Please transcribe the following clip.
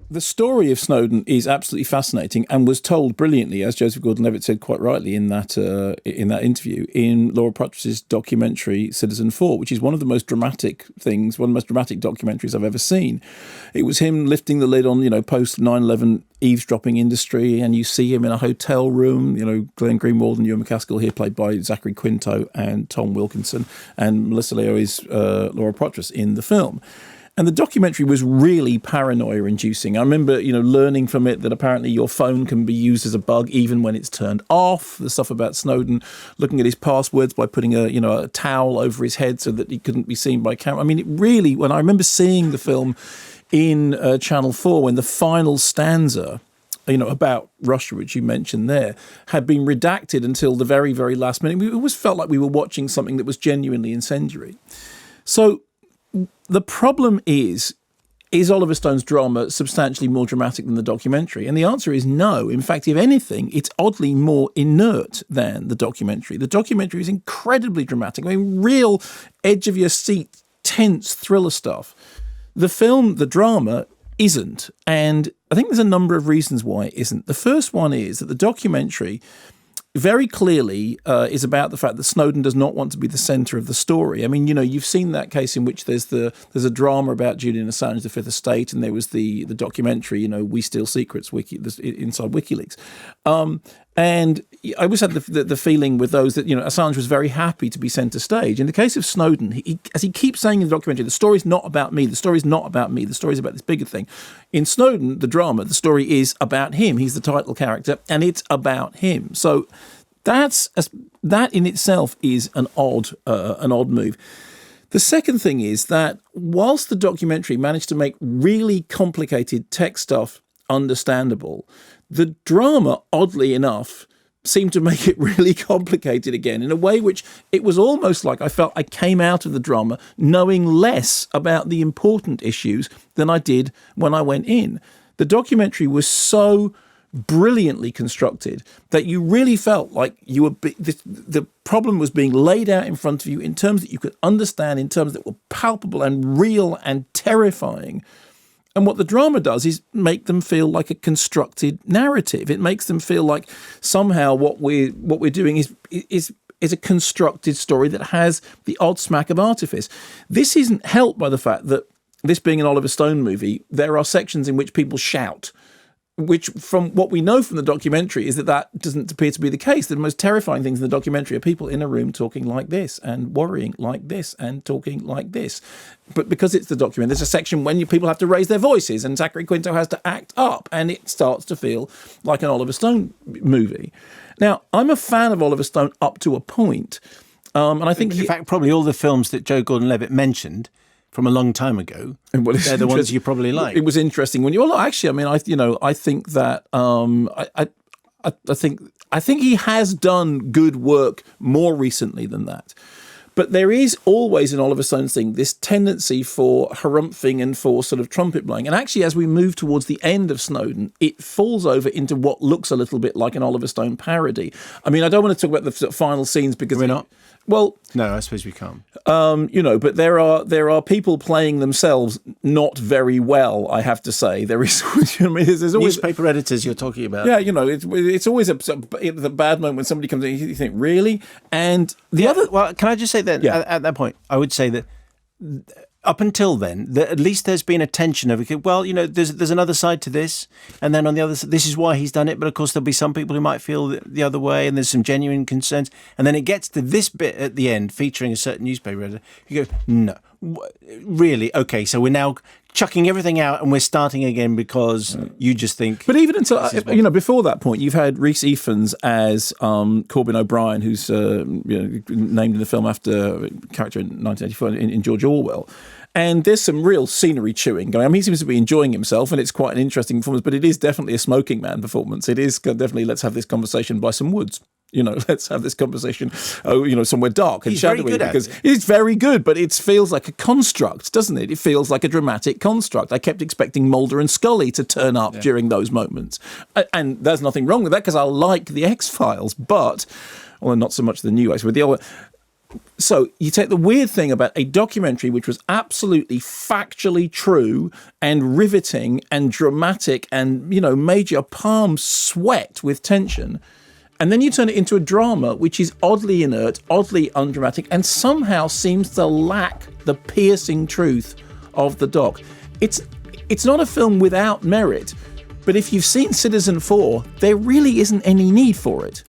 The story of Snowden is absolutely fascinating and was told brilliantly, as Joseph Gordon-Levitt said quite rightly in that interview, in Laura Pratchett's documentary Citizen 4, which is one of the most dramatic things, one of the most dramatic documentaries I've ever seen. It was him lifting the lid on, post 9/11 eavesdropping industry, and you see him in a hotel room, Glenn Greenwald and Ewan McCaskill here played by Zachary Quinto and Tom Wilkinson, and Melissa Leo is Laura Pratchett in the film. And the documentary was really paranoia-inducing. I remember, learning from it that apparently your phone can be used as a bug even when it's turned off. The stuff about Snowden looking at his passwords by putting a towel over his head so that he couldn't be seen by camera. I mean, it really, when I remember seeing the film in Channel 4, when the final stanza, about Russia, which you mentioned there, had been redacted until the very, very last minute, we always felt like we were watching something that was genuinely incendiary. So the problem is Oliver Stone's drama substantially more dramatic than the documentary? And the answer is no. In fact, if anything, it's oddly more inert than the documentary. The documentary is incredibly dramatic. I mean, real edge-of-your-seat, tense thriller stuff. The film, the drama, isn't. And I think there's a number of reasons why it isn't. The first one is that the documentary very clearly is about the fact that Snowden does not want to be the centre of the story. I mean, you've seen that case in which there's a drama about Julian Assange, the Fifth Estate, and there was the documentary, We Steal Secrets, inside WikiLeaks. And I always had the feeling with those that, Assange was very happy to be centre stage. In the case of Snowden, as he keeps saying in the documentary, the story's not about me, the story's not about me, the story's about this bigger thing. In Snowden, the drama, the story is about him. He's the title character, and it's about him. So that in itself is an odd move. The second thing is that whilst the documentary managed to make really complicated tech stuff understandable, the drama, oddly enough, seemed to make it really complicated again in a way which it was almost like I felt I came out of the drama knowing less about the important issues than I did when I went in. The documentary was so brilliantly constructed that you really felt like you were the problem was being laid out in front of you in terms that you could understand, in terms that were palpable and real and terrifying. And what the drama does is make them feel like a constructed narrative. It makes them feel like somehow what we're doing is a constructed story that has the odd smack of artifice. This isn't helped by the fact that, this being an Oliver Stone movie, there are sections in which people shout, which from what we know from the documentary is that doesn't appear to be the case. The most terrifying things in the documentary are people in a room talking like this and worrying like this and talking like this. But because it's the documentary, there's a section when people have to raise their voices and Zachary Quinto has to act up, and it starts to feel like an Oliver Stone movie. Now, I'm a fan of Oliver Stone up to a point. And I think in fact, probably all the films that Joe Gordon-Levitt mentioned from a long time ago, they're the ones you probably like. It was interesting when actually, I mean, I think that I think he has done good work more recently than that. But there is always in Oliver Stone's thing this tendency for harumphing and for sort of trumpet blowing. And actually, as we move towards the end of Snowden, it falls over into what looks a little bit like an Oliver Stone parody. I mean, I don't want to talk about the final scenes because we're not. Well, no, I suppose we can't. But there are people playing themselves not very well, I have to say. There is, there's always newspaper editors you're talking about. Yeah, it's always a bad moment when somebody comes in. You think, really? And the other. Well, can I just say that at that point, I would say that up until then, at least there's been a tension of, there's another side to this, and then on the other side, this is why he's done it, but of course there'll be some people who might feel the other way, and there's some genuine concerns, and then it gets to this bit at the end featuring a certain newspaper editor. You go, no, really? Okay, so we're now chucking everything out and we're starting again because you just think. But even until before that point, you've had Rhys Ifans as Corbin O'Brien, who's named in the film after a character in 1984 in George Orwell. And there's some real scenery chewing going on. I mean, he seems to be enjoying himself, and it's quite an interesting performance, but it is definitely a smoking man performance. It is definitely, let's have this conversation by some woods. Let's have this conversation, somewhere dark and he's shadowy. Very good because it's very good, but it feels like a construct, doesn't it? It feels like a dramatic construct. I kept expecting Mulder and Scully to turn up during those moments. And there's nothing wrong with that because I like the X-Files, but, well, not so much the new X, with the old. So you take the weird thing about a documentary which was absolutely factually true and riveting and dramatic and, made your palms sweat with tension. And then you turn it into a drama which is oddly inert, oddly undramatic, and somehow seems to lack the piercing truth of the doc. It's not a film without merit, but if you've seen Citizen 4, there really isn't any need for it.